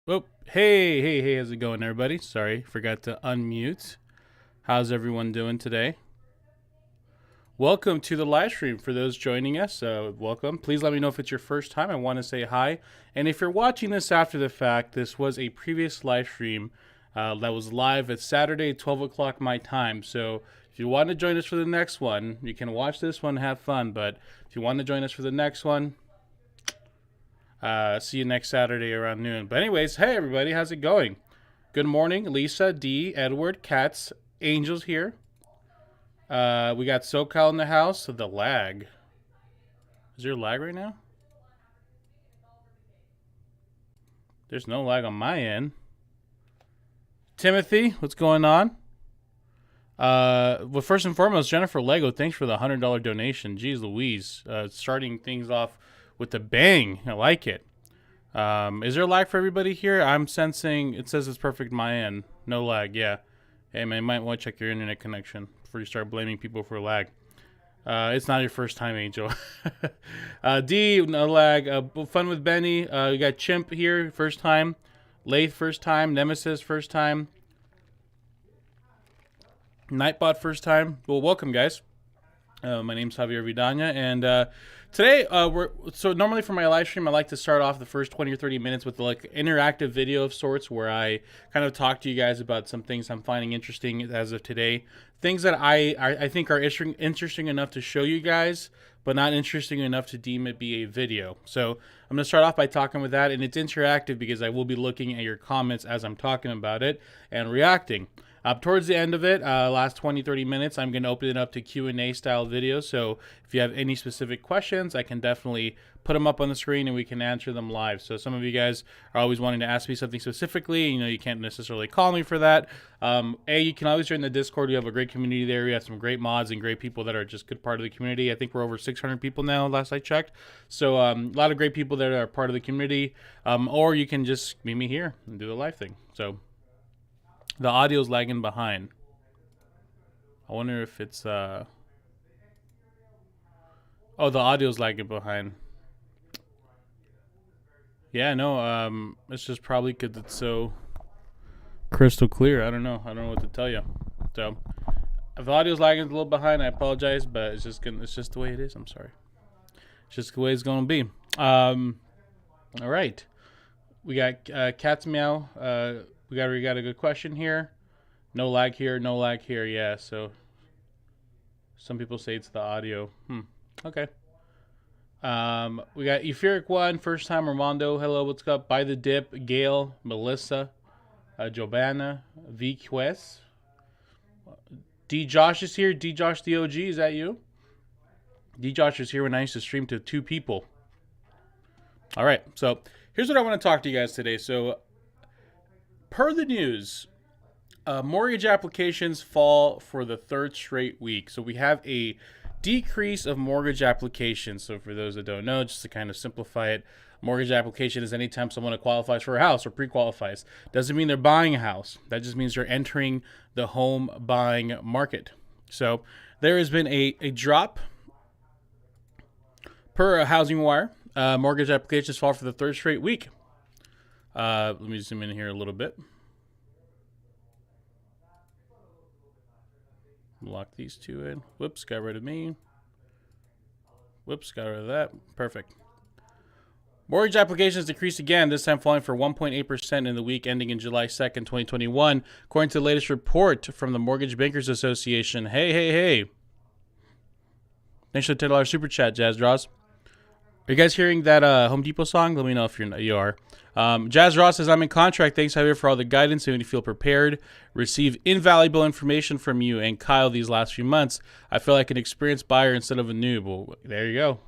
Oh, hey, how's it going, everybody? Sorry, forgot to unmute. How's everyone doing today? Welcome to the live stream. For those joining us, welcome. Please let me know if it's your first time. I want to say hi. And if you're watching this after the fact, this was a previous live stream that was live at Saturday, 12 o'clock my time. So if you want to join us for the next one, you can watch this one, have fun. But if you want to join us for the next one, see you next Saturday around noon. But anyways, hey everybody, how's it going? Good morning, Lisa, D, Edward, Katz, Angel's here. We got SoCal in the house. So the lag. Is there lag right now? There's no lag on my end. Timothy, what's going on? Well, first and foremost, Jennifer Lego, thanks for the $100 donation. Jeez Louise, starting things off with a bang. I like it. Is there lag for everybody here? I'm sensing it says it's perfect my end. No lag, yeah. Hey man, you might want to check your internet connection before you start blaming people for lag. It's not your first time, Angel. D, no lag. Fun with Benny. We got Chimp here, first time. Lathe, first time. Nemesis, first time. Nightbot, first time. Well, welcome, guys. My name's Javier Vidana, and today so normally for my live stream I like to start off the first 20 or 30 minutes with like interactive video of sorts where I kind of talk to you guys about some things I'm finding interesting as of today, things that I think are interesting enough to show you guys, but not interesting enough to deem it be a video. So I'm going to start off by talking with that, and it's interactive because I will be looking at your comments as I'm talking about it and reacting. Towards the end of it, last 20-30 minutes, I'm going to open it up to Q&A style videos. So if you have any specific questions, I can definitely put them up on the screen and we can answer them live. So some of you guys are always wanting to ask me something specifically. You know, you can't necessarily call me for that. You can always join the Discord. We have a great community there. We have some great mods and great people that are just good part of the community. I think we're over 600 people now, last I checked. So a lot of great people that are part of the community. Or you can just meet me here and do the live thing. So the audio's lagging behind. I wonder if it's oh, the audio's lagging behind. Yeah, no, it's just probably because it's so crystal clear. I don't know what to tell you. So if the audio's lagging a little behind, I apologize, but it's just the way it is. I'm sorry. It's just the way it's gonna be. All right. We got Cat's Meow. We got a good question here. No lag here, no lag here. Yeah, so some people say it's the audio. Okay. We got Euphoric One, first time Armando. Hello, what's up? By the Dip, Gail, Melissa. Jobana VQS. D Josh is here. D Josh the OG, is that you? D Josh is here when I used to stream to 2 people. All right, so here's what I want to talk to you guys today. So, per the news, mortgage applications fall for the 3rd straight week. So we have a decrease of mortgage applications. So for those that don't know, just to kind of simplify it, mortgage application is anytime someone qualifies for a house or pre-qualifies. Doesn't mean they're buying a house. That just means they're entering the home buying market. So there has been a drop per Housing Wire. Mortgage applications fall for the 3rd straight week. Let me zoom in here a little bit. Lock these 2 in. Whoops, got rid of me. Whoops, got rid of that. Perfect. Mortgage applications decreased again, this time falling for 1.8% in the week ending in July 2nd, 2021, according to the latest report from the Mortgage Bankers Association. Hey. Thanks for the $10 super chat, Jazz Draws. Are you guys hearing that Home Depot song? Let me know if you are. Jazz Ross says, I'm in contract. Thanks, Javier, for all the guidance. And when you feel prepared, receive invaluable information from you and Kyle these last few months. I feel like an experienced buyer instead of a noob. Well, there you go.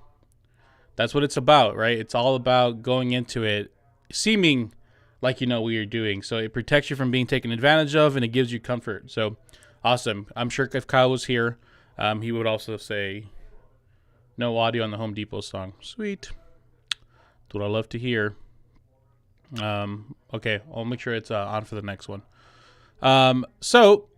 That's what it's about, right? It's all about going into it seeming like you know what you're doing. So it protects you from being taken advantage of, and it gives you comfort. So awesome. I'm sure if Kyle was here, he would also say no audio on the Home Depot song. Sweet. That's what I love to hear. Okay, I'll make sure it's on for the next one. So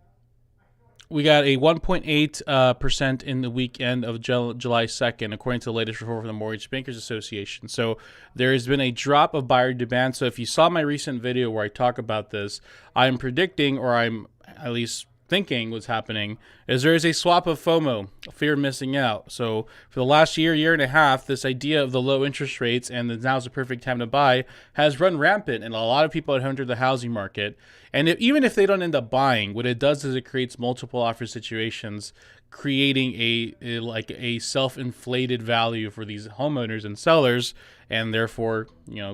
we got a 1.8% in the weekend of July 2nd, according to the latest report from the Mortgage Bankers Association. So there has been a drop of buyer demand. So if you saw my recent video where I talk about this, I'm predicting, or I'm at least thinking what's happening, is there is a swap of FOMO, fear of missing out. So for the last year and a half, this idea of the low interest rates and that now's the perfect time to buy has run rampant, and a lot of people have entered the housing market. And even if they don't end up buying, what it does is it creates multiple offer situations, creating a self-inflated value for these homeowners and sellers, and therefore,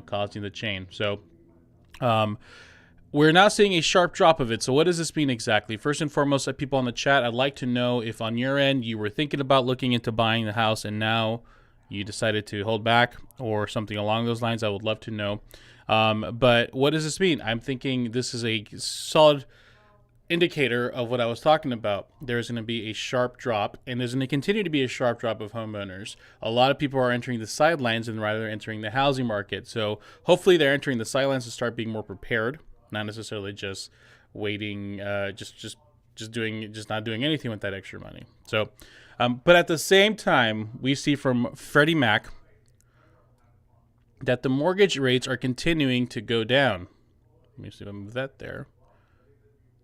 causing the chain. So we're now seeing a sharp drop of it. So what does this mean exactly? First and foremost, people on the chat, I'd like to know if on your end you were thinking about looking into buying the house and now you decided to hold back or something along those lines. I would love to know. But what does this mean? I'm thinking this is a solid indicator of what I was talking about. There's going to be a sharp drop, and there's going to continue to be a sharp drop of homeowners. A lot of people are entering the sidelines and rather entering the housing market. So hopefully they're entering the sidelines to start being more prepared. Not necessarily just waiting, just not doing anything with that extra money. So, but at the same time, we see from Freddie Mac that the mortgage rates are continuing to go down. Let me see if I move that there.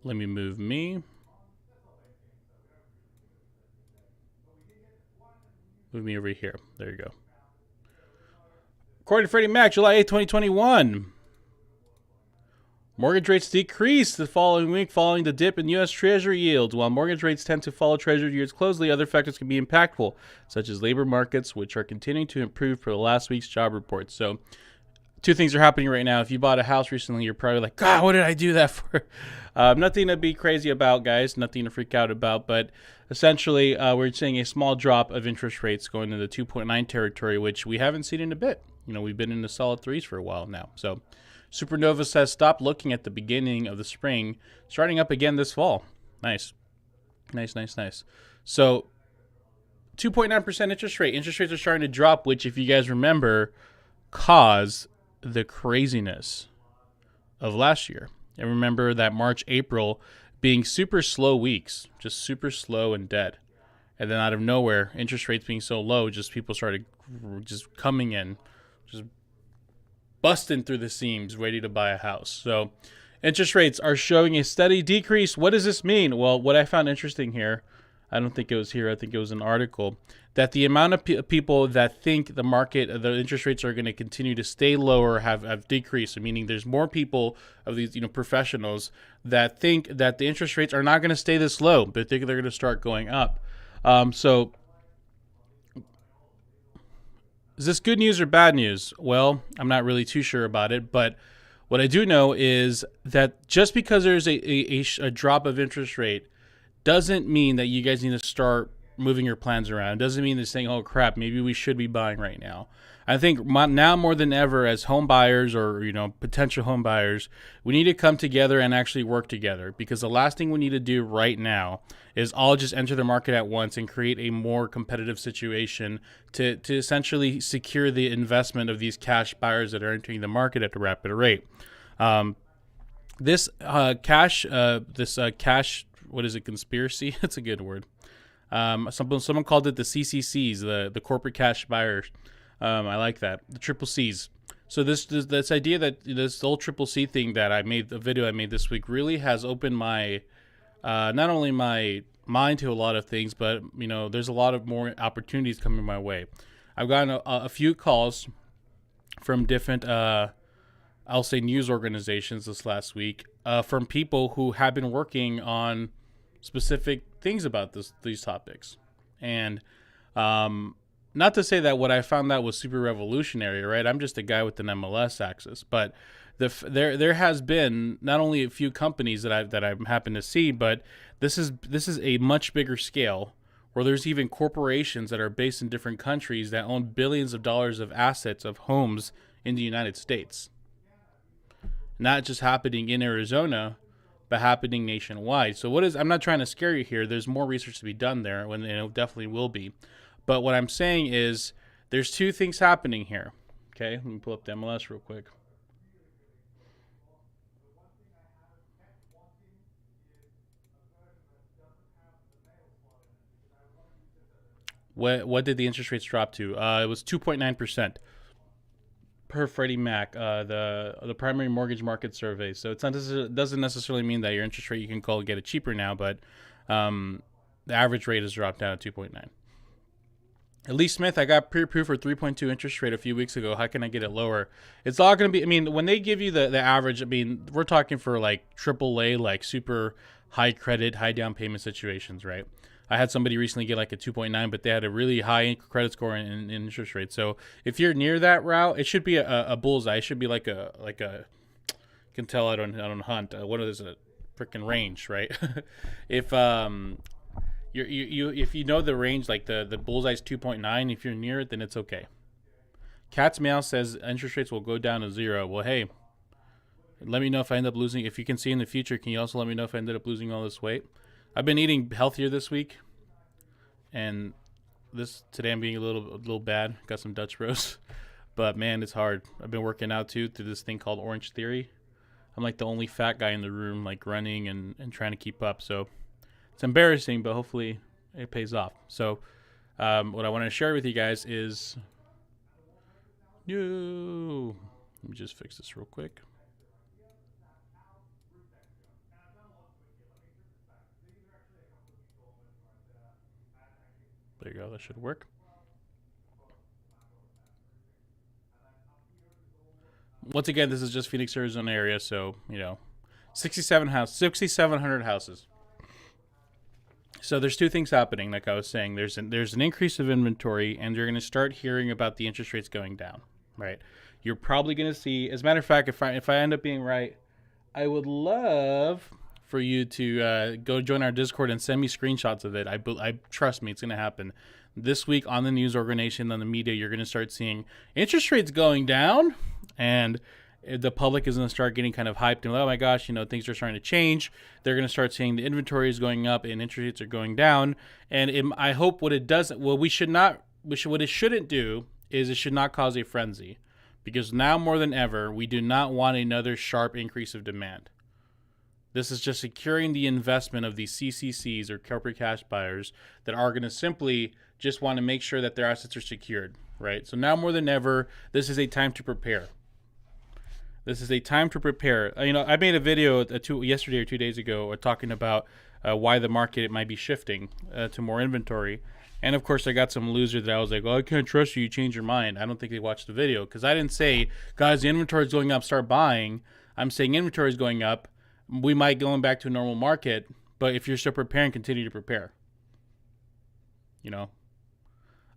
Let me move me. Move me over here. There you go. According to Freddie Mac, July 8, 2021. Mortgage rates decreased the following week following the dip in U.S. Treasury yields. While mortgage rates tend to follow Treasury yields closely, other factors can be impactful, such as labor markets, which are continuing to improve per last week's job report. So 2 things are happening right now. If you bought a house recently, you're probably like, God, what did I do that for? Nothing to be crazy about, guys. Nothing to freak out about. But essentially, we're seeing a small drop of interest rates going into the 2.9 territory, which we haven't seen in a bit. We've been in the solid 3s for a while now. So Supernova says, stop looking at the beginning of the spring, starting up again this fall. Nice. So 2.9% interest rate. Interest rates are starting to drop, which, if you guys remember, caused the craziness of last year. And remember that March, April being super slow weeks, just super slow and dead. And then out of nowhere, interest rates being so low, just people started just coming in, just busting through the seams, ready to buy a house. So interest rates are showing a steady decrease. What does this mean? Well, what I found interesting here, I don't think it was here, I think it was an article, that the amount of people that think the interest rates are going to continue to stay lower have decreased. Meaning there's more people of these, professionals that think that the interest rates are not going to stay this low, but think they're going to start going up. So is this good news or bad news? Well, I'm not really too sure about it, but What I do know is that just because there's a drop of interest rate doesn't mean that you guys need to start moving your plans around. It doesn't mean they're saying, oh crap, maybe we should be buying right now. I think now more than ever, as home buyers or potential home buyers, we need to come together and actually work together, because the last thing we need to do right now is all just enter the market at once and create a more competitive situation to essentially secure the investment of these cash buyers that are entering the market at a rapid rate. This cash, what is it, conspiracy? It's a good word. Someone called it the CCCs, the corporate cash buyers. I like that. The triple C's. So this idea that this whole triple C thing that the video I made this week really has opened my, not only my mind to a lot of things, but there's a lot of more opportunities coming my way. I've gotten a few calls from different, I'll say, news organizations this last week, from people who have been working on specific things about these topics. And not to say that what I found out was super revolutionary, right? I'm just a guy with an MLS access, but there has been not only a few companies that I've happened to see, but this is a much bigger scale, where there's even corporations that are based in different countries that own billions of dollars of assets of homes in the United States. Not just happening in Arizona, but happening nationwide. So I'm not trying to scare you here. There's more research to be done there, when it definitely will be. But what I'm saying is there's two things happening here. Okay, let me pull up the MLS real quick. What did the interest rates drop to? It was 2.9% per Freddie Mac, the primary mortgage market survey. So it doesn't necessarily mean that your interest rate, you can get it cheaper now, but the average rate has dropped down to 2.9. Lee Smith, I got pre-approved for 3.2 interest rate a few weeks ago. How can I get it lower? It's all going to be, when they give you the average, we're talking for like AAA, like super high credit, high down payment situations, right? I had somebody recently get like a 2.9, but they had a really high credit score in interest rate. So if you're near that route, it should be a bullseye. It should be like a you can tell I don't hunt. What is it? Freaking range, right? If if you know the range, like the bullseye's 2.9, if you're near it, then it's okay. Cat's Meow says interest rates will go down to 0. Well, hey, let me know if I end up losing. If you can see in the future, can you also let me know if I ended up losing all this weight? I've been eating healthier this week, and today I'm being a little bad. Got some Dutch Bros, but man, it's hard. I've been working out too through this thing called Orange Theory. I'm like the only fat guy in the room, like running and trying to keep up. So it's embarrassing, but hopefully it pays off. So what I want to share with you guys is, let me just fix this real quick. There you go. That should work. Once again, this is just Phoenix, Arizona area, so 6,700 houses. So there's two things happening. Like I was saying, there's an increase of inventory, and you're going to start hearing about the interest rates going down. Right? You're probably going to see. As a matter of fact, if I end up being right, I would love for you to go join our Discord and send me screenshots of it. I trust me, it's going to happen. This week on the news organization, on the media, you're going to start seeing interest rates going down, and the public is going to start getting kind of hyped and, oh my gosh, things are starting to change. They're going to start seeing the inventory is going up and interest rates are going down. And I hope what it doesn't, what it shouldn't do is it should not cause a frenzy, because now more than ever, we do not want another sharp increase of demand. This is just securing the investment of these CCCs, or corporate cash buyers, that are going to simply just want to make sure that their assets are secured, right? So now more than ever, this is a time to prepare. This is a time to prepare. I made a video yesterday or 2 days ago talking about why the market might be shifting to more inventory. And of course, I got some loser that I was like, oh, I can't trust you. You change your mind. I don't think they watched the video, because I didn't say, guys, the inventory is going up, start buying. I'm saying inventory is going up. We might going back to a normal market, but if you're still preparing, continue to prepare.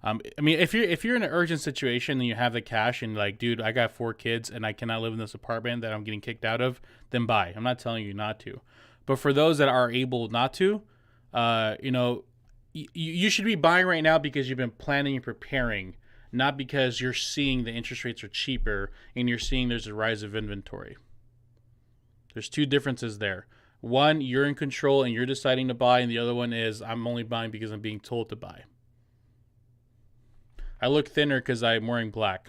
I mean, if you're in an urgent situation and you have the cash and like, dude, I got 4 kids and I cannot live in this apartment that I'm getting kicked out of, then buy. I'm not telling you not to. But for those that are able not to, you should be buying right now because you've been planning and preparing, not because you're seeing the interest rates are cheaper and you're seeing there's a rise of inventory. There's 2 differences there. One, you're in control and you're deciding to buy, and the other one is I'm only buying because I'm being told to buy. I look thinner because I'm wearing black.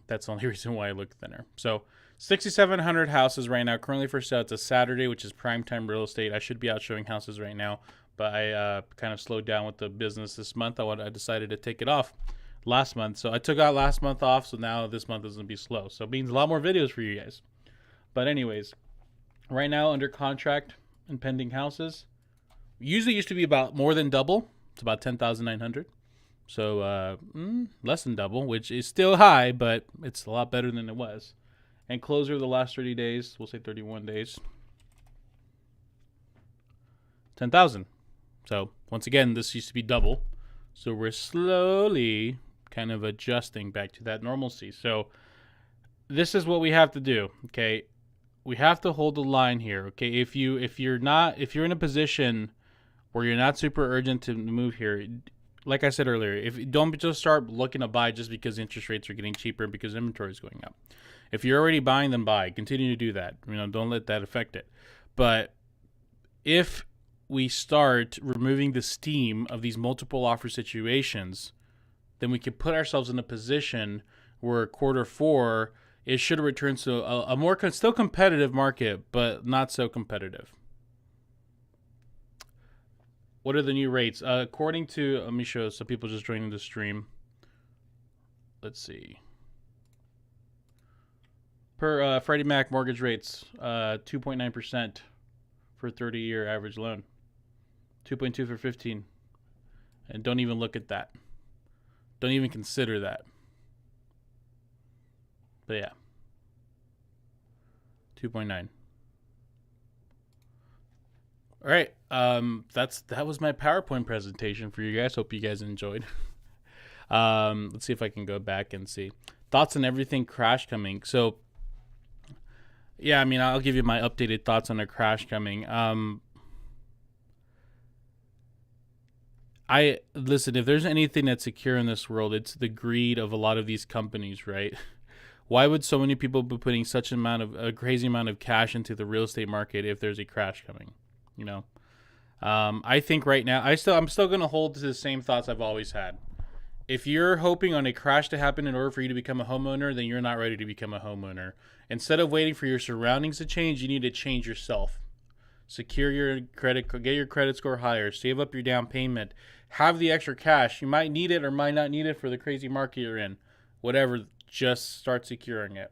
That's the only reason why I look thinner. So 6,700 houses right now currently for sale. It's a Saturday, which is prime time real estate. I should be out showing houses right now, but I kind of slowed down with the business this month. I decided to take it off last month. So I took out last month off, so now this month is going to be slow. So it means a lot more videos for you guys. But anyways, right now under contract and pending houses, usually used to be about more than double. It's about 10,900. So less than double, which is still high, but it's a lot better than it was. And closer the last 30 days, we'll say 31 days, 10,000. So once again, this used to be double. So we're slowly kind of adjusting back to that normalcy. So this is what we have to do. Okay, we have to hold the line here. Okay, if you're in a position where you're not super urgent to move here, like I said earlier, if you don't just start looking to buy just because interest rates are getting cheaper because inventory is going up. If you're already buying, then buy. Continue to do that. Don't let that affect it. But if we start removing the steam of these multiple offer situations, then we can put ourselves in a position where Q4 it should return to a more still competitive market, but not so competitive. What are the new rates? According to, let me show some people just joining the stream. Let's see. Per Freddie Mac mortgage rates, 2.9% for 30-year average loan. 2.2 for 15. And don't even look at that. Don't even consider that. But yeah. 2.9. All right, that was my PowerPoint presentation for you guys. Hope you guys enjoyed. Let's see if I can go back and see thoughts on everything crash coming. So, yeah, I mean, I'll give you my updated thoughts on a crash coming. Listen, if there's anything that's secure in this world, it's the greed of a lot of these companies, right? Why would so many people be putting such a crazy amount of cash into the real estate market if there's a crash coming? I think right now I'm still going to hold to the same thoughts I've always had. If you're hoping on a crash to happen in order for you to become a homeowner, then you're not ready to become a homeowner. Instead of waiting for your surroundings to change, you need to change yourself. Secure your credit, get your credit score higher, save up your down payment, have the extra cash. You might need it or might not need it for the crazy market you're in. Whatever, just start securing it.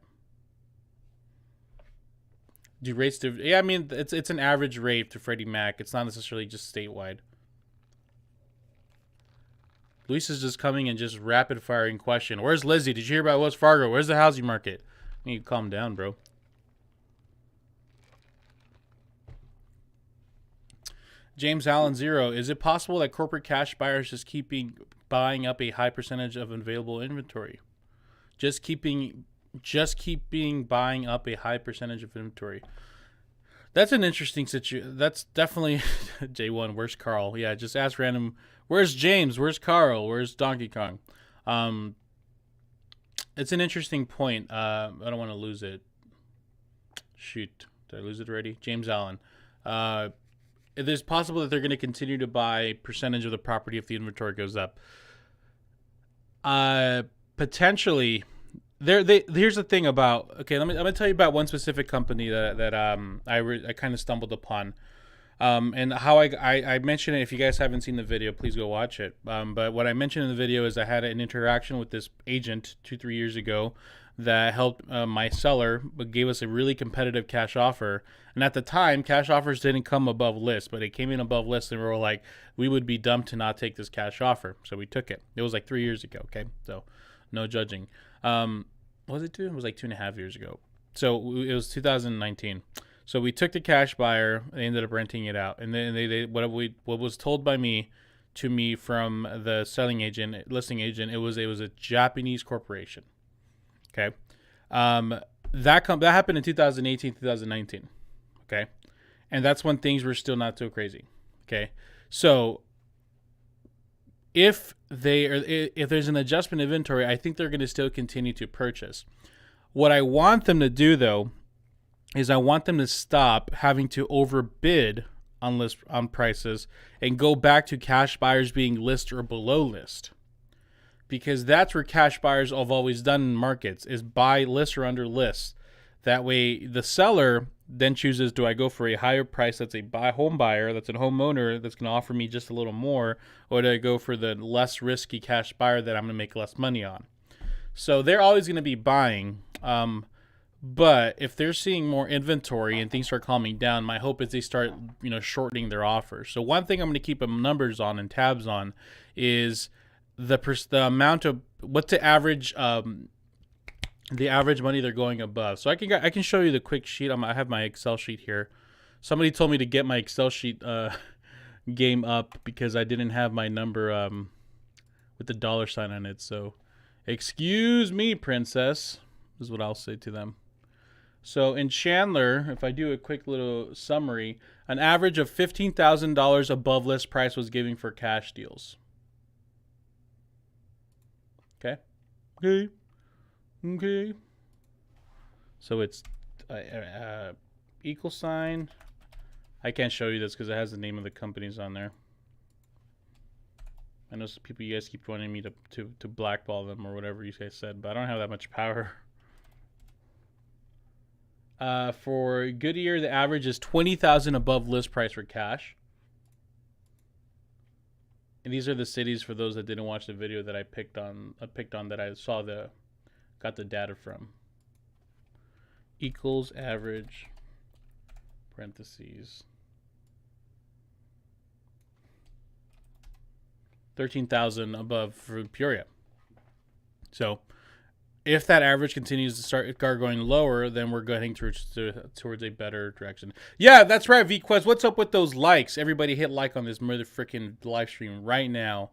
Do rates to, yeah, I mean, it's an average rate to Freddie Mac. It's not necessarily just statewide. Luis is just coming and just rapid firing question. Where's Lizzie? Did you hear about Wells Fargo? Where's the housing market? You need to calm down, bro. James Allen 0. Is it possible that corporate cash buyers just buying up a high percentage of available inventory? Just keeping buying up a high percentage of inventory. That's an interesting situation. That's definitely J1. Where's Carl? Yeah, just ask random. Where's James? Where's Carl? Where's Donkey Kong? It's an interesting point. I don't want to lose it. Shoot, did I lose it already? James Allen. It is possible that they're going to continue to buy percentage of the property if the inventory goes up. Potentially. Here's the thing about, okay, I'm gonna tell you about one specific company that I kind of stumbled upon, and how I mentioned it. If you guys haven't seen the video, please go watch it. But what I mentioned in the video is I had an interaction with this agent 2-3 years ago that helped my seller, but gave us a really competitive cash offer. And at the time, cash offers didn't come above list, but it came in above list, and we were like, we would be dumb to not take this cash offer, so we took it. It was like 3 years ago, okay, so no judging. Was it 2? It was like 2.5 years ago. So it was 2019. So we took the cash buyer. They ended up renting it out, and then what was told by me to me from the listing agent. It was a Japanese corporation. Okay. That happened in 2018, 2019. Okay. And that's when things were still not so crazy. Okay. So if there's an adjustment inventory, I think they're going to still continue to purchase. What I want them to do, though, is I want them to stop having to overbid on prices and go back to cash buyers being list or below list. Because that's where cash buyers have always done in markets, is buy list or under list. That way the seller then chooses, do I go for a higher price that's a home buyer, that's a homeowner that's going to offer me just a little more, or do I go for the less risky cash buyer that I'm going to make less money on? So they're always going to be buying. But if they're seeing more inventory and things start calming down, my hope is they start, shortening their offers. So one thing I'm going to keep numbers on and tabs on is the amount of what's the average money they're going above. So I can show you the quick sheet. I have my Excel sheet here. Somebody told me to get my Excel sheet game up because I didn't have my number with the dollar sign on it. So excuse me, princess, is what I'll say to them. So in Chandler, if I do a quick little summary, an average of $15,000 above list price was giving for cash deals. Okay. So it's equal sign. I can't show you this because it has the name of the companies on there. I know some people, you guys keep wanting me to blackball them or whatever you guys said, but I don't have that much power. For Goodyear, the average is $20,000 above list price for cash. And these are the cities, for those that didn't watch the video, that I picked on that I got the data from. Equals average parentheses 13,000 above for Peoria. So if that average continues to start going lower, then we're going towards a better direction. Yeah, that's right, VQuest. What's up with those likes? Everybody hit like on this mother freaking live stream right now.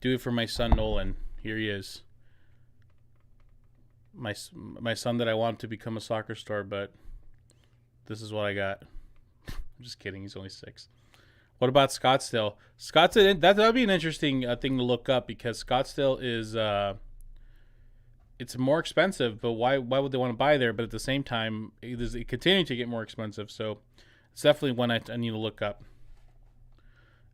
Do it for my son, Nolan. Here he is. My son that I want to become a soccer star, but this is what I got. I'm just kidding. He's only 6. What about Scottsdale? Scottsdale, that would be an interesting thing to look up, because Scottsdale is... it's more expensive, but why would they want to buy there? But at the same time, it continues to get more expensive. So it's definitely one I need to look up.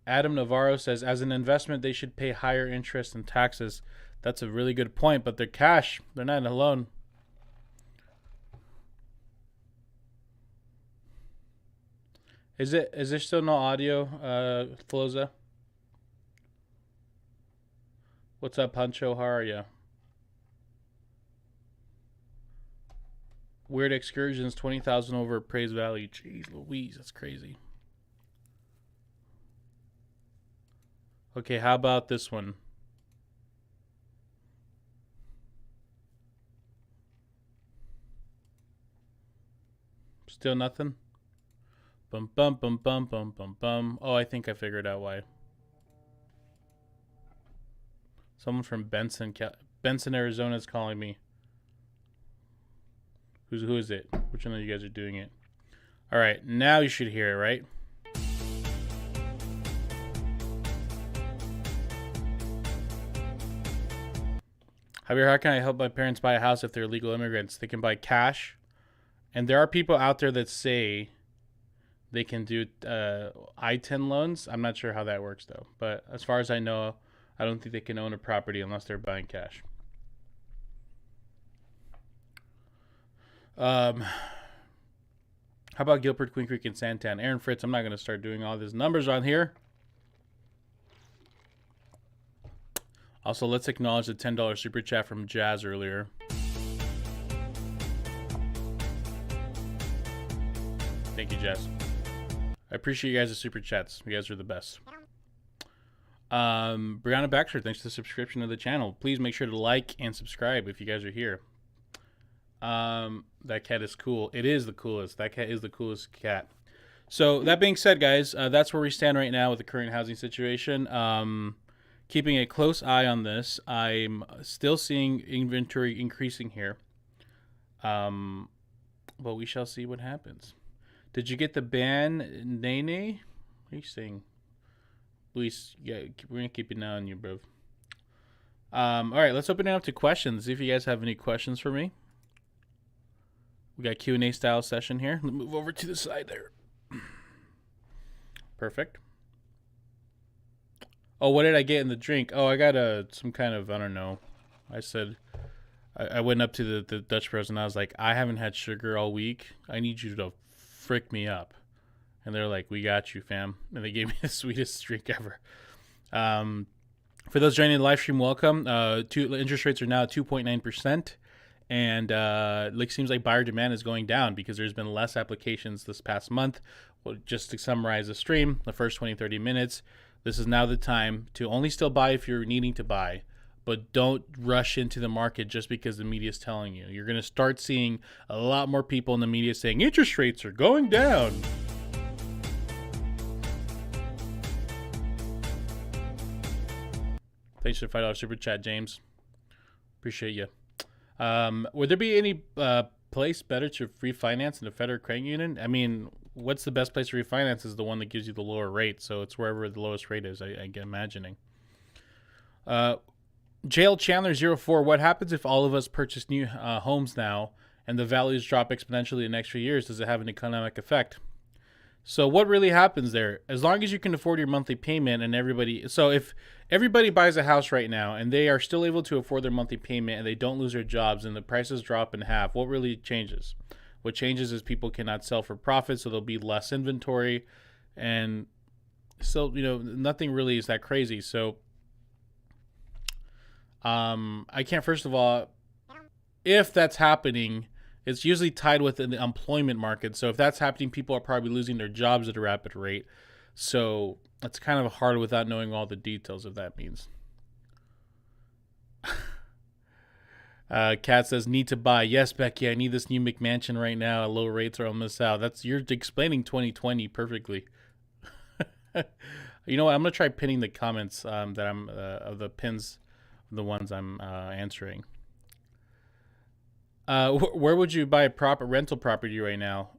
Adam Navarro says, as an investment, they should pay higher interest and taxes. That's a really good point, but they're cash. They're not in a loan. Is there still no audio, Floza? What's up, Pancho? How are you? Weird excursions, 20,000 over appraised value. Jeez Louise, that's crazy. Okay, how about this one? Still nothing? Bum bum bum bum bum bum bum. Oh, I think I figured out why. Someone from Benson, Arizona is calling me. Who is it? Which one of you guys are doing it? All right, now you should hear it, right? Javier, how can I help my parents buy a house if they're legal immigrants? They can buy cash. And there are people out there that say they can do I-10 loans. I'm not sure how that works, though. But as far as I know, I don't think they can own a property unless they're buying cash. How about Guilford, Queen Creek, and Santan? Aaron Fritz, I'm not going to start doing all these numbers on here. Also, let's acknowledge the $10 super chat from Jazz earlier. Thank you, Jazz. I appreciate you guys' super chats. You guys are the best. Brianna Baxter, thanks for the subscription to the channel. Please make sure to like and subscribe if you guys are here. That cat is cool. It is the coolest. That cat is the coolest cat. So that being said, guys, that's where we stand right now with the current housing situation. Keeping a close eye on this. I'm still seeing inventory increasing here. But we shall see what happens. Did you get the ban, Nene? What are you saying? Luis, yeah, we're going to keep an eye on you, bro. All right, let's open it up to questions. See if you guys have any questions for me. We got Q&A style session here. Let's move over to the side there. Perfect. Oh, what did I get in the drink? Oh, I got some kind of, I don't know. I said, I went up to the Dutch Bros and I was like, I haven't had sugar all week. I need you to frick me up. And they're like, we got you, fam. And they gave me the sweetest drink ever. For those joining the live stream, welcome. Interest rates are now at 2.9%. And it seems like buyer demand is going down because there's been less applications this past month. Well, just to summarize the stream, the first 20, 30 minutes, this is now the time to only still buy if you're needing to buy, but don't rush into the market just because the media is telling you. You're going to start seeing a lot more people in the media saying interest rates are going down. Thanks for the $5 super chat, James. Appreciate you. Would there be any place better to refinance in the federal credit union? I mean, what's the best place to refinance is the one that gives you the lower rate. So it's wherever the lowest rate is, I get imagining. Jail Chandler 04, what happens if all of us purchase new homes now and the values drop exponentially in the next few years? Does it have an economic effect? So what really happens there? As long as you can afford your monthly payment and if everybody buys a house right now and they are still able to afford their monthly payment and they don't lose their jobs and the prices drop in half, what really changes? What changes is people cannot sell for profit, so there'll be less inventory, and still, nothing really is that crazy. So, I can't. First of all, if that's happening, it's usually tied with the employment market. So if that's happening, people are probably losing their jobs at a rapid rate. So it's kind of hard without knowing all the details, if that means. Kat says, need to buy. Yes, Becky, I need this new McMansion right now at low rates or I'll miss out. You're explaining 2020 perfectly. You know what? I'm going to try pinning the comments that I'm of the pins, the ones I'm answering. Where would you buy a rental property right now?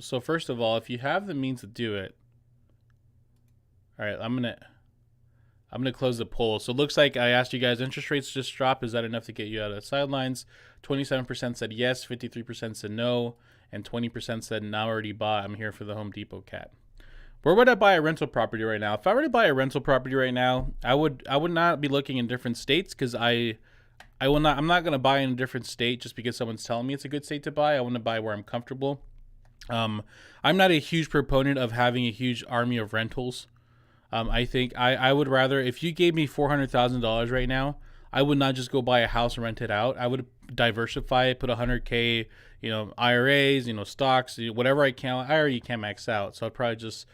So first of all, if you have the means to do it, all right, I'm gonna close the poll. So it looks like I asked you guys, interest rates just dropped. Is that enough to get you out of the sidelines? 27% said yes, 53% said no, and 20% said now already bought. I'm here for the Home Depot cat. Where would I buy a rental property right now? If I were to buy a rental property right now, I would not be looking in different states because I'm not going to buy in a different state just because someone's telling me it's a good state to buy. I want to buy where I'm comfortable. I'm not a huge proponent of having a huge army of rentals. I think I would rather, if you gave me $400,000 right now, I would not just go buy a house and rent it out. I would diversify it, put $100K, IRAs, stocks, whatever I can. I already can't max out. So I'd probably just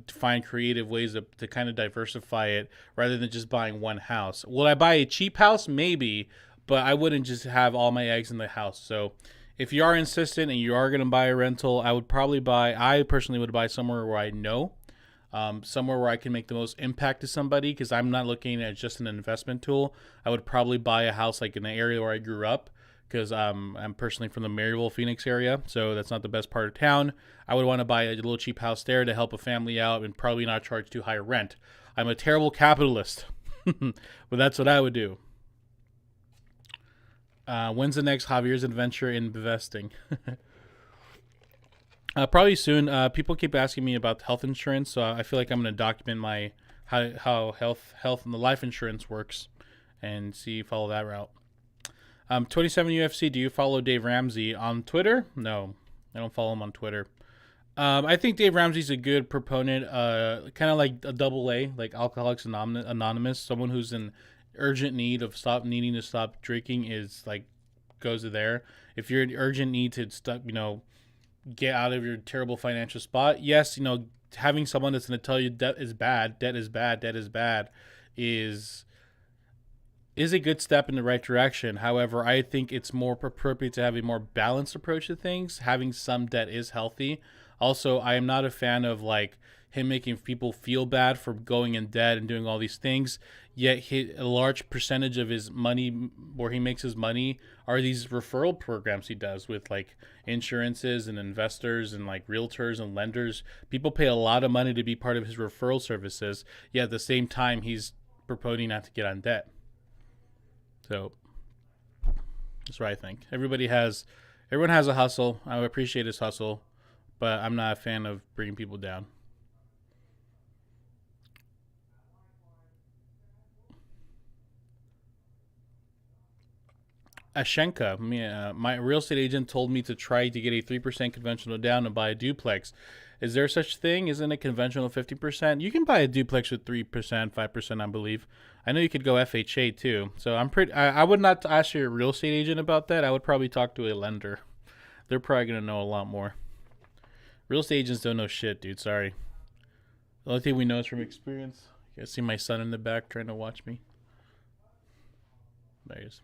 find creative ways to kind of diversify it rather than just buying one house. Will I buy a cheap house? Maybe, but I wouldn't just have all my eggs in the house. So if you are insistent and you are going to buy a rental, I personally would buy somewhere where I know, somewhere where I can make the most impact to somebody, because I'm not looking at just an investment tool. I would probably buy a house like in the area where I grew up, because I'm personally from the Maryville, Phoenix area, so that's not the best part of town. I would want to buy a little cheap house there to help a family out and probably not charge too high rent. I'm a terrible capitalist, but that's what I would do. When's the next Javier's adventure in investing? Probably soon. People keep asking me about health insurance, so I feel like I'm going to document how health and the life insurance works and follow that route. 27 UFC, do you follow Dave Ramsey on Twitter? No, I don't follow him on Twitter. I think Dave Ramsey's a good proponent, kind of like a AA, like Alcoholics Anonymous. Someone who's in urgent need of needing to stop drinking goes there. If you're in urgent need to stop, get out of your terrible financial spot, yes, having someone that's going to tell you debt is bad is is a good step in the right direction. However, I think it's more appropriate to have a more balanced approach to things. Having some debt is healthy. Also, I am not a fan of like him making people feel bad for going in debt and doing all these things. Yet a large percentage of his money, where he makes his money, are these referral programs he does with like insurances and investors and like realtors and lenders. People pay a lot of money to be part of his referral services. Yet at the same time, he's proposing not to get on debt. So that's what I think. Everyone has a hustle. I appreciate his hustle, but I'm not a fan of bringing people down. Ashenka, my real estate agent told me to try to get a 3% conventional down and buy a duplex. Is there such thing? Isn't it conventional 50%? You can buy a duplex with 3%, 5%, I believe. I know you could go FHA too. So I would not ask your real estate agent about that. I would probably talk to a lender. They're probably going to know a lot more. Real estate agents don't know shit, dude. Sorry. The only thing we know is from experience. You guys see my son in the back trying to watch me? There he is.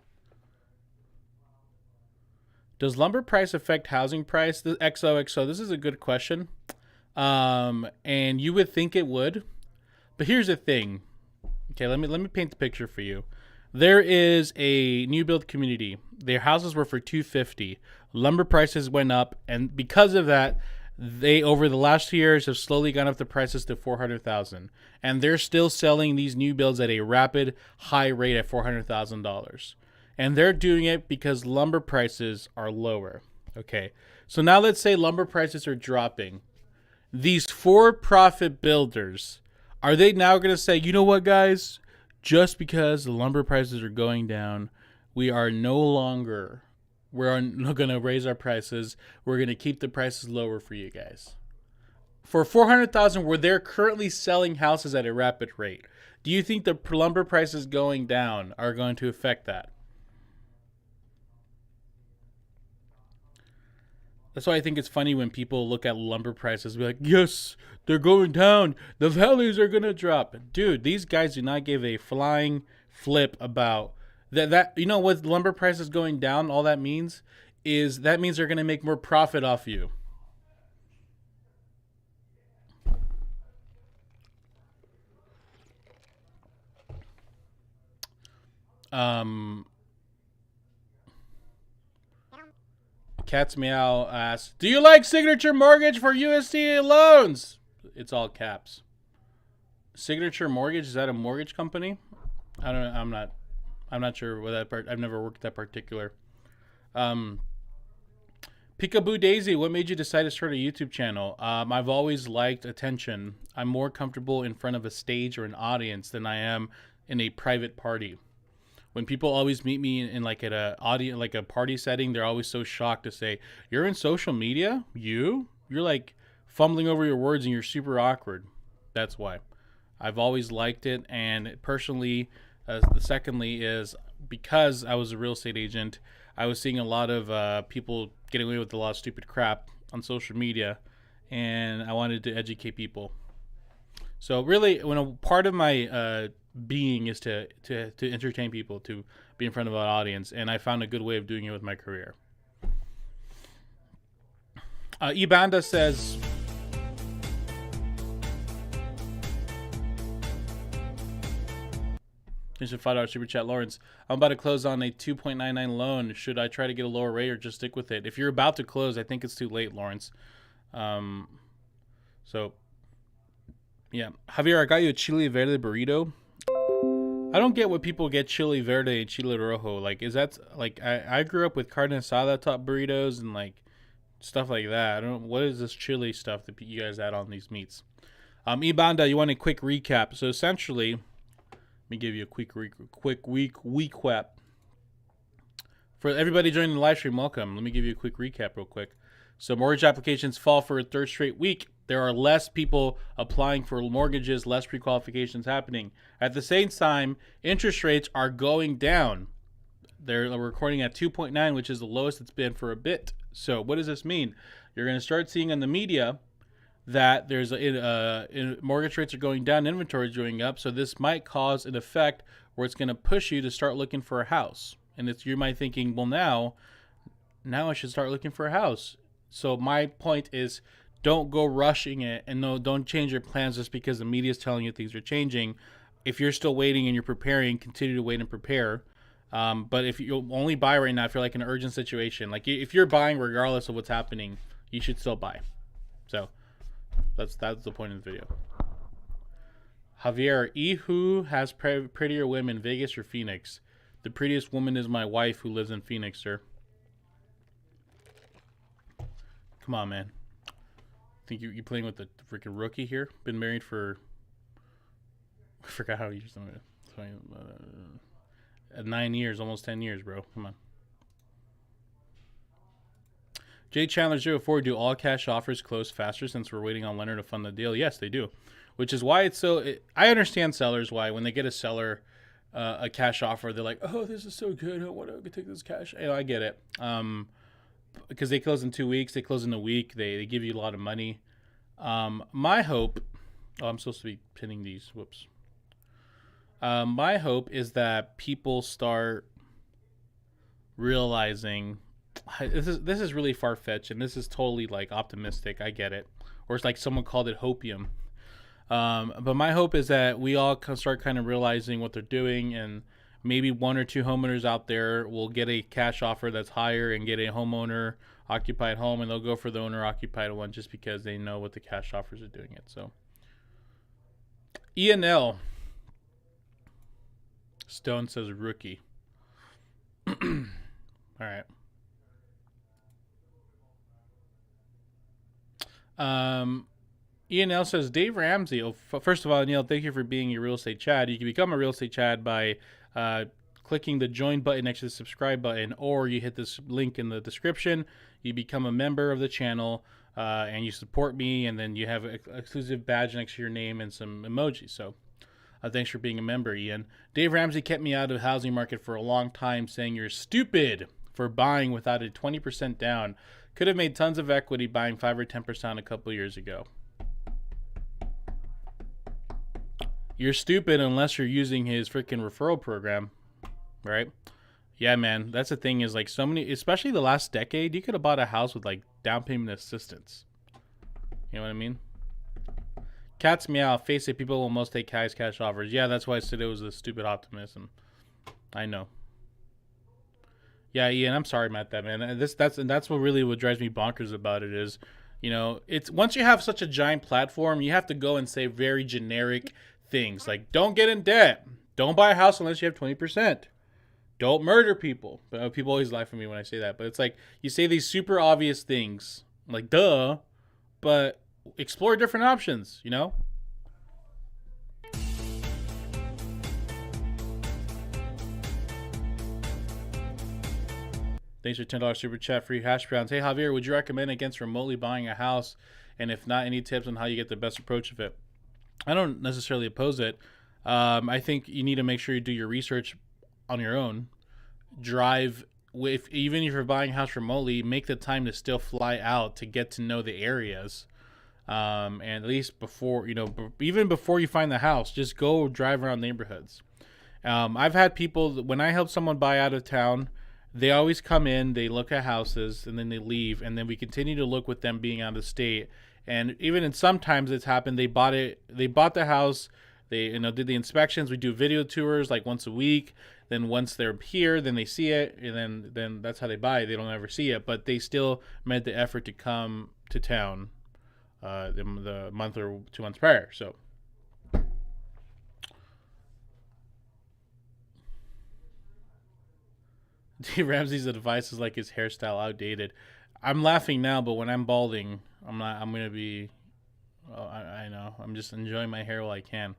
Does lumber price affect housing price? The XOXO, this is a good question. And you would think it would. But here's the thing. Okay, let me paint the picture for you. There is a new build community. Their houses were for $250. Lumber prices went up, and because of that, they over the last 2 years have slowly gone up the prices to $400,000. And they're still selling these new builds at a rapid high rate at $400,000. And they're doing it because lumber prices are lower. Okay, so now let's say lumber prices are dropping. These for-profit builders, are they now going to say, you know what, guys? Just because the lumber prices are going down, we're not going to raise our prices. We're going to keep the prices lower for you guys. For $400,000, where they're currently selling houses at a rapid rate, do you think the lumber prices going down are going to affect that? That's why I think it's funny when people look at lumber prices and be like, yes, they're going down. The values are going to drop. Dude, these guys do not give a flying flip about that. You know what lumber prices going down, all that means is they're going to make more profit off you. Cat's Meow asks, do you like Signature Mortgage for USDA loans? It's all caps. Signature Mortgage, is that a mortgage company? I don't know. I'm not sure what that part. I've never worked that particular. Peekaboo Daisy, what made you decide to start a YouTube channel? I've always liked attention. I'm more comfortable in front of a stage or an audience than I am in a private party. When people always meet me in like at a audience, like a party setting, they're always so shocked to say, "You're in social media? You're like fumbling over your words and you're super awkward." That's why. I've always liked it, and personally, secondly is because I was a real estate agent, I was seeing a lot of people getting away with a lot of stupid crap on social media, and I wanted to educate people. So really, when a part of my being is to entertain people, to be in front of an audience, and I found a good way of doing it with my career. Ibanda says, there's a $5 super chat. Lawrence, I'm about to close on a 2.99 loan. Should I try to get a lower rate or just stick with it? If you're about to close, I think it's too late, Lawrence. So yeah, Javier, I got you a chili verde burrito. I don't get what people get chili verde and chili rojo. Like, is that like I grew up with carne asada top burritos and like stuff like that. I don't know, what is this chili stuff that you guys add on these meats? Ibanda, you want a quick recap? So essentially, let me give you a quick recap. For everybody joining the live stream, welcome. Let me give you a quick recap real quick. So mortgage applications fall for a third straight week. There are less people applying for mortgages, less pre-qualifications happening. At the same time, interest rates are going down. They're recording at 2.9, which is the lowest it's been for a bit. So what does this mean? You're going to start seeing on the media that there's mortgage rates are going down, inventory is going up. So this might cause an effect where it's going to push you to start looking for a house. And you might thinking, well, now I should start looking for a house. So my point is, don't go rushing it, and no, don't change your plans just because the media is telling you things are changing. If you're still waiting and you're preparing, continue to wait and prepare. But if you only buy right now, if you're like in an urgent situation, like if you're buying regardless of what's happening, you should still buy. So that's the point of the video. Javier, who has prettier women, Vegas or Phoenix? The prettiest woman is my wife, who lives in Phoenix, sir. Come on, man. Think you playing with the freaking rookie here? Been married for, I forgot how you 9 years, almost 10 years, bro. Come on. J Chandler04, do all cash offers close faster since we're waiting on Leonard to fund the deal? Yes, they do. Which is why it's so. I understand sellers why when they get a seller a cash offer, they're like, "Oh, this is so good. I want to take this cash." I get it. Because they close in 2 weeks, they close in a week. They give you a lot of money. My hope. Oh, I'm supposed to be pinning these. Whoops. My hope is that people start realizing this is really far-fetched, and this is totally like optimistic. I get it. Or it's like someone called it hopium. But my hope is that we all start kind of realizing what they're doing, and maybe 1 or 2 homeowners out there will get a cash offer that's higher and get a homeowner occupied home, and they'll go for the owner occupied one just because they know what the cash offers are doing it. So ENL Stone says rookie. All right. Neil says Dave Ramsey. Oh, first of all, Neil, thank you for being a real estate Chad. You can become a real estate Chad by clicking the join button next to the subscribe button, or you hit this link in the description. You become a member of the channel, and you support me, and then you have an exclusive badge next to your name and some emojis. So thanks for being a member, Ian. Dave Ramsey kept me out of the housing market for a long time, saying you're stupid for buying without a 20% down. Could have made tons of equity buying 5 or 10% a couple years ago. You're stupid unless you're using his freaking referral program, right? Yeah, man. That's the thing is like so many, especially the last decade, you could have bought a house with like down payment assistance. You know what I mean? Cat's meow. Face it, people will most take cash offers. Yeah, that's why I said it was a stupid optimism. I know. Yeah, Ian, I'm sorry about that, man. That's what really what drives me bonkers about it is, you know, it's once you have such a giant platform, you have to go and say very generic things like don't get in debt, don't buy a house unless you have 20%, don't murder people. But people always laugh at me when I say that, but it's like you say these super obvious things like duh, but explore different options, you know. Thanks for $10 super chat, free hash browns. Hey Javier, would you recommend against remotely buying a house, and if not, any tips on how you get the best approach of it? I don't necessarily oppose it. I think you need to make sure you do your research on your own. Drive even if you're buying a house remotely, make the time to still fly out to get to know the areas. And at least before, you know, even before you find the house, just go drive around neighborhoods. I've had people, when I help someone buy out of town, they always come in, they look at houses, and then they leave, and then we continue to look with them being out of state. And even in sometimes it's happened, they bought the house, they did the inspections. We do video tours like once a week. Then once they're here, then they see it, and then that's how they buy it. They don't ever see it, but they still made the effort to come to town the month or 2 months prior. So D. Ramsey's advice is like his hairstyle outdated. I'm laughing now, but when I'm balding, I'm not. I'm gonna be. Oh, I know. I'm just enjoying my hair while I can.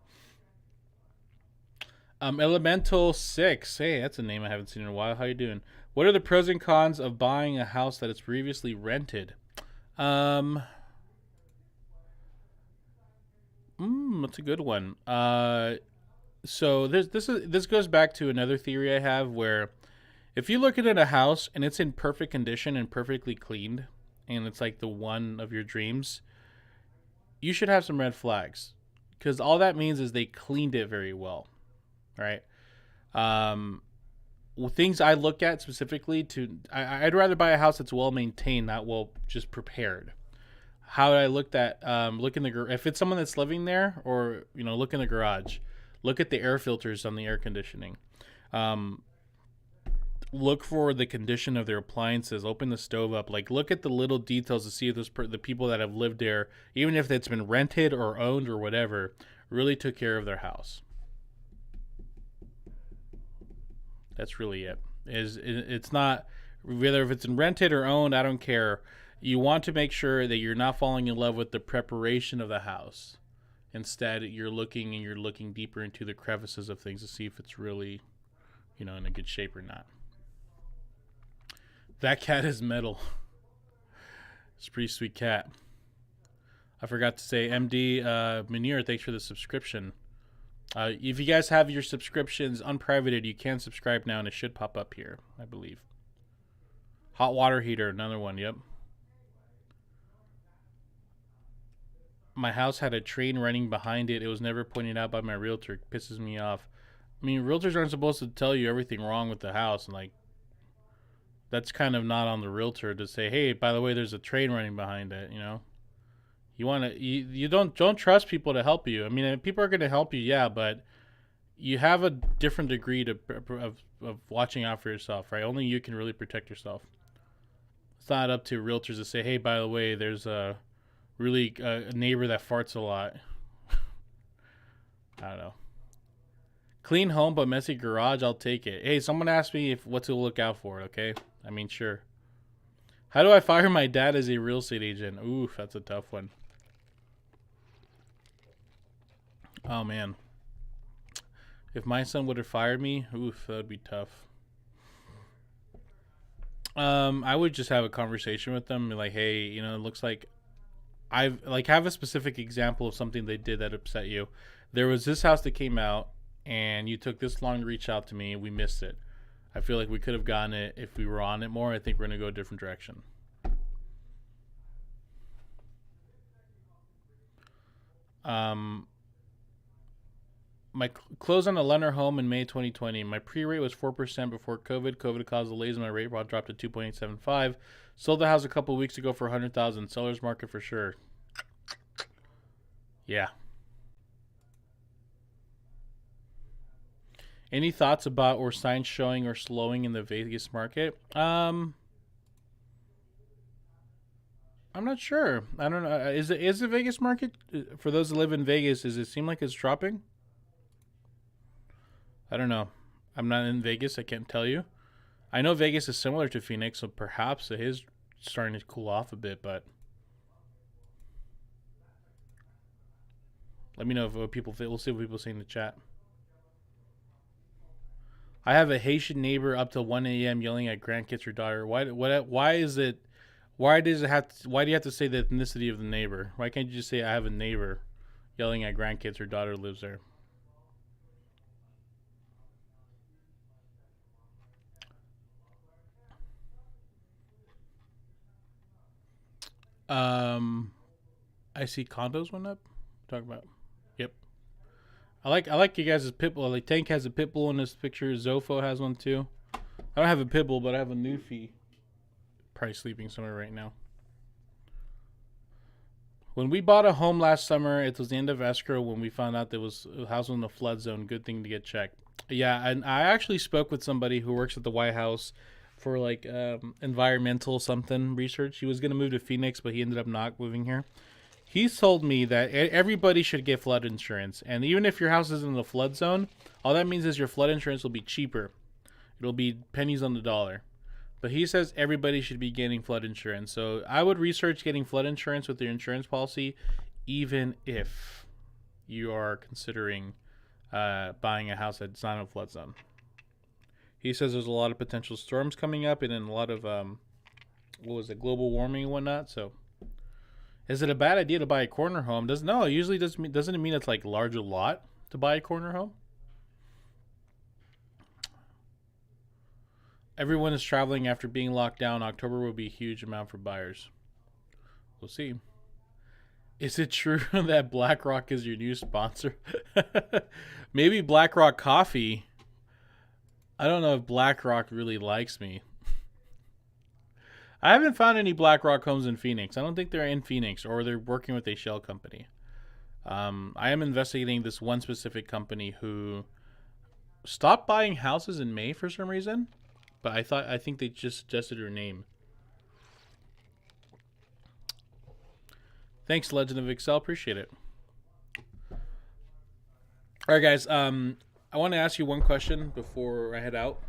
Elemental 6. Hey, that's a name I haven't seen in a while. How you doing? What are the pros and cons of buying a house that is previously rented? That's a good one. So this goes back to another theory I have where if you look at a house and it's in perfect condition and perfectly cleaned, and it's like the one of your dreams, you should have some red flags, because all that means is they cleaned it very well, right? Um, things I look at specifically I'd rather buy a house that's well maintained, not well just prepared. How I looked at look in the if it's someone that's living there, or look in the garage, look at the air filters on the air conditioning. Um, Look for the condition of their appliances. Open the stove up. Like, look at the little details to see if the people that have lived there, even if it's been rented or owned or whatever, really took care of their house. That's really it. It's not whether if it's rented or owned. I don't care. You want to make sure that you're not falling in love with the preparation of the house. Instead, you're looking deeper into the crevices of things to see if it's really, in a good shape or not. That cat is metal. It's a pretty sweet cat. I forgot to say, MD Munir, thanks for the subscription. If you guys have your subscriptions unprivated, you can subscribe now, and it should pop up here, I believe. Hot water heater, another one, yep. My house had a train running behind it. It was never pointed out by my realtor. It pisses me off. I mean, realtors aren't supposed to tell you everything wrong with the house, and that's kind of not on the realtor to say, hey, by the way, there's a train running behind it. You don't trust people to help you. I mean, people are going to help you, yeah, but you have a different degree of watching out for yourself, right? Only you can really protect yourself. It's not up to realtors to say, hey, by the way, there's a neighbor that farts a lot. I don't know. Clean home but messy garage, I'll take it. Hey, someone asked me what to look out for, okay? I mean, sure. How do I fire my dad as a real estate agent? Oof, that's a tough one. Oh, man. If my son would have fired me, oof, that would be tough. I would just have a conversation with them, like, hey, it looks like have a specific example of something they did that upset you. There was this house that came out, and you took this long to reach out to me, and we missed it. I feel like we could have gotten it if we were on it more. I think we're going to go a different direction. My closed on a Lenner home in May 2020. My pre-rate was 4% before COVID. COVID caused delays in my rate. Dropped to 2.875. Sold the house a couple weeks ago for $100,000. Seller's market for sure. Yeah. Any thoughts about or signs showing or slowing in the Vegas market? I'm not sure. I don't know. Is the Vegas market, for those that live in Vegas, does it seem like it's dropping? I don't know. I'm not in Vegas. I can't tell you. I know Vegas is similar to Phoenix, so perhaps it is starting to cool off a bit, but let me know if we'll see what people say in the chat. I have a Haitian neighbor up till 1 a.m. yelling at grandkids or daughter. Why do you have to say the ethnicity of the neighbor? Why can't you just say I have a neighbor yelling at grandkids or daughter lives there? I see condos went up. Talk about. Yep. I like you guys' pitbull. Like Tank has a pitbull in this picture. Zofo has one too. I don't have a pitbull, but I have a Newfie. Probably sleeping somewhere right now. When we bought a home last summer, it was the end of escrow when we found out the house was in the flood zone. Good thing to get checked. Yeah, and I actually spoke with somebody who works at the White House for environmental something research. He was going to move to Phoenix, but he ended up not moving here. He's told me that everybody should get flood insurance. And even if your house is in the flood zone, all that means is your flood insurance will be cheaper. It'll be pennies on the dollar. But he says everybody should be getting flood insurance. So I would research getting flood insurance with your insurance policy, even if you are considering buying a house that's not in a flood zone. He says there's a lot of potential storms coming up and then a lot of, global warming and whatnot. So is it a bad idea to buy a corner home? Doesn't it mean it's like larger lot to buy a corner home? Everyone is traveling after being locked down. October will be a huge amount for buyers. We'll see. Is it true that BlackRock is your new sponsor? Maybe BlackRock Coffee. I don't know if BlackRock really likes me. I haven't found any BlackRock homes in Phoenix. I don't think they're in Phoenix, or they're working with a shell company. I am investigating this one specific company who stopped buying houses in May for some reason, but I think they just suggested her name. Thanks, Legend of Excel. Appreciate it. All right, guys. I want to ask you one question before I head out.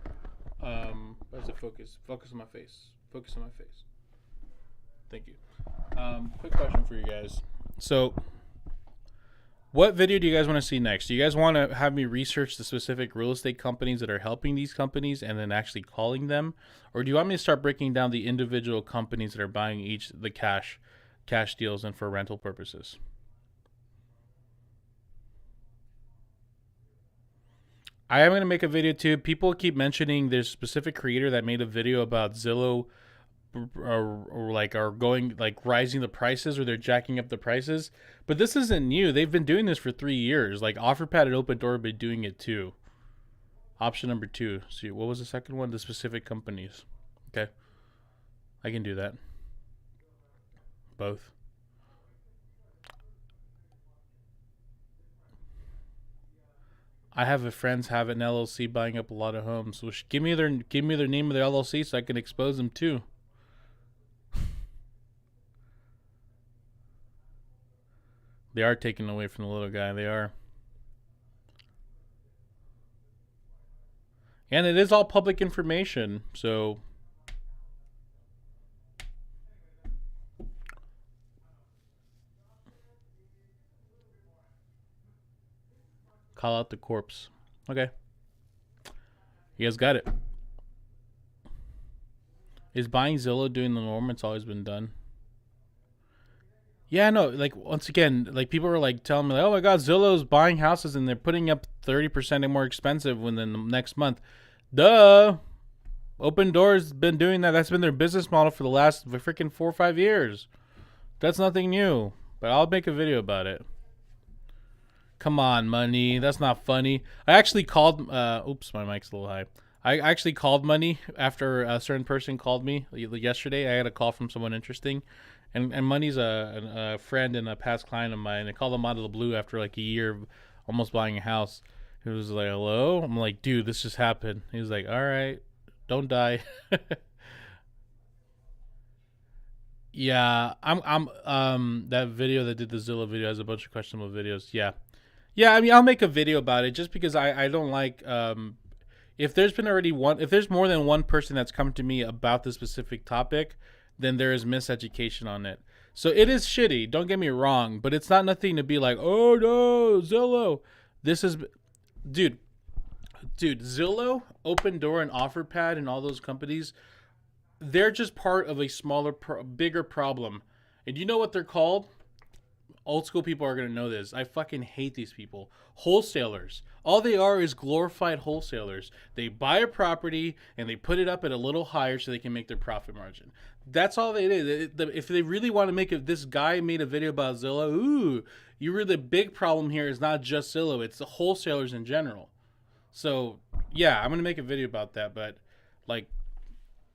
Where's the focus? Focus on my face. Focus on my face. Thank you. Quick question for you guys. So, what video do you guys want to see next? Do you guys want to have me research the specific real estate companies that are helping these companies and then actually calling them? Or do you want me to start breaking down the individual companies that are buying each the cash deals and for rental purposes? I am going to make a video too. People keep mentioning there's a specific creator that made a video about Zillow or going like rising the prices, or they're jacking up the prices. But this isn't new. They've been doing this for 3 years. Like OfferPad and Open Door have been doing it too. Option number 2. See, what was the second one? The specific companies. Okay. I can do that. Both. I have a friends have an LLC buying up a lot of homes. So give me their name of their LLC so I can expose them too. They are taking away from the little guy. They are. And it is all public information, so call out the corpse. Okay. You guys got it. Is buying Zillow doing the norm? It's always been done. Yeah, no, like once again, like people were like telling me, like, oh my God, Zillow's buying houses and they're putting up 30% more expensive within the next month. Duh. Open Door's been doing that. That's been their business model for the last freaking 4 or 5 years. That's nothing new, but I'll make a video about it. Come on, money. That's not funny. I actually called, oops, my mic's a little high. I actually called Money after a certain person called me yesterday. I had a call from someone interesting. And Money's a friend and a past client of mine. I called him out of the blue after like a year of almost buying a house. He was like, hello? I'm like, dude, this just happened. He was like, all right, don't die. Yeah, I'm that video that did the Zillow video has a bunch of questionable videos. Yeah. Yeah, I mean, I'll make a video about it just because I don't like, if there's more than one person that's come to me about this specific topic, then there is miseducation on it. So it is shitty, don't get me wrong, but it's not nothing to be like, oh no, Zillow. This is, dude, Zillow, Open Door, and OfferPad and all those companies, they're just part of a bigger problem. And you know what they're called? Old school people are going to know this. I fucking hate these people. Wholesalers. All they are is glorified wholesalers. They buy a property and they put it up at a little higher so they can make their profit margin. That's all they did. If they really want to make it, this guy made a video about Zillow. Ooh, the big problem here is not just Zillow. It's the wholesalers in general. So, yeah, I'm going to make a video about that. But, like,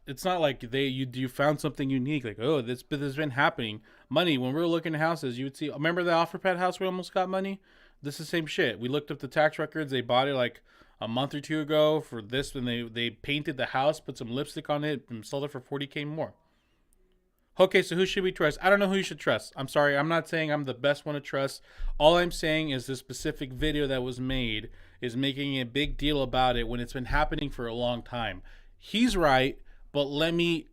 it's not like you found something unique. Like, oh, this has been happening. Money, when we were looking at houses, you would see, remember the OfferPad house we almost got Money? This is the same shit. We looked up the tax records. They bought it like a month or two ago for this, and they painted the house, put some lipstick on it, and sold it for $40K more. Okay, so who should we trust? I don't know who you should trust. I'm sorry. I'm not saying I'm the best one to trust. All I'm saying is this specific video that was made is making a big deal about it when it's been happening for a long time. He's right, but let me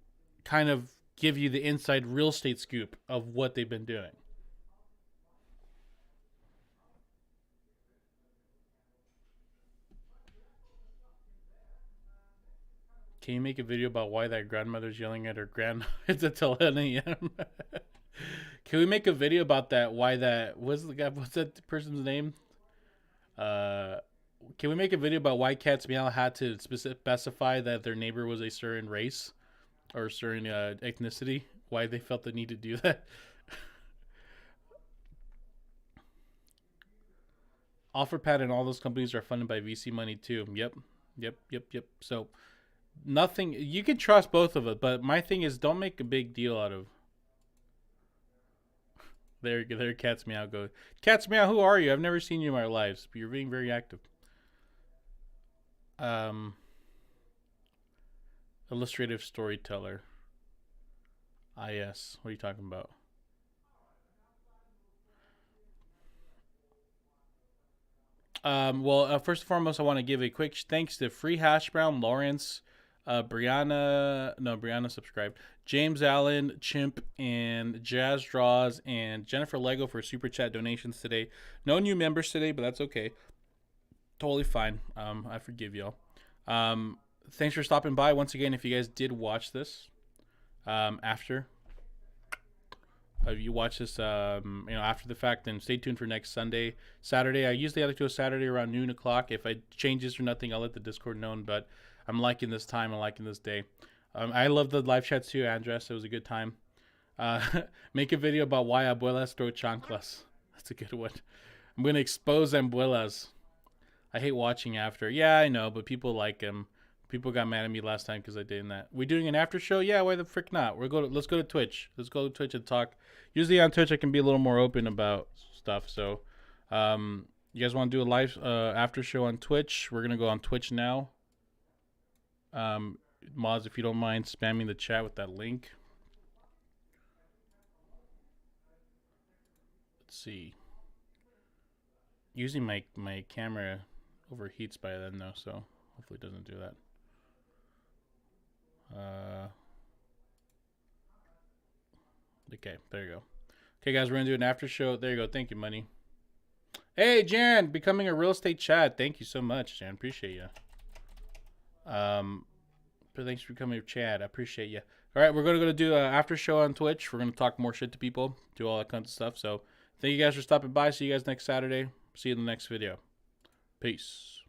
kind of give you the inside real estate scoop of what they've been doing. Can you make a video about why that grandmother's yelling at her grandkids at 11 a.m.? Can we make a video about that? What's that person's name? Can we make a video about why Cats Meow had to specify that their neighbor was a certain race or certain ethnicity? Why they felt the need to do that? OfferPad and all those companies are funded by VC money too. Yep. Yep, yep, yep. So nothing. You can trust both of it, but my thing is, don't make a big deal out of. There, Cat's Meow go. Cat's Meow, who are you? I've never seen you in my lives, but you're being very active. Um, illustrative storyteller. Ah, yes. What are you talking about? Well, first and foremost, I want to give a quick thanks to Free Hash Brown, Lawrence, Brianna subscribed, James Allen, Chimp, and Jazz Draws, and Jennifer Lego for super chat donations today. No new members today, but that's okay. Totally fine. I forgive y'all. Thanks for stopping by once again. If you guys did watch this, after you watch this, after the fact, then stay tuned for next Saturday. I usually like to do a Saturday around noon o'clock. If it changes or nothing, I'll let the Discord know. But I'm liking this time. I'm liking this day. I love the live chats too, Andres. It was a good time. Make a video about why abuelas throw chanclas. That's a good one. I'm gonna expose abuelas. I hate watching after. Yeah, I know, but people like them. People got mad at me last time because I did that. We doing an after show? Yeah, why the frick not? Let's go to Twitch. Let's go to Twitch and talk. Usually on Twitch I can be a little more open about stuff. So, you guys want to do a live after show on Twitch? We're gonna go on Twitch now. Mods, if you don't mind spamming the chat with that link. Let's see. Usually my camera overheats by then though, so hopefully it doesn't do that. Okay, there you go. Okay, guys, we're gonna do an after show. There you go. Thank you, Money. Hey, Jan, becoming a real estate chat. Thank you so much, Jan. Appreciate you. Thanks for becoming a chat. I appreciate you. All right, we're gonna do an after show on Twitch. We're gonna talk more shit to people, do all that kind of stuff. So, thank you guys for stopping by. See you guys next Saturday. See you in the next video. Peace.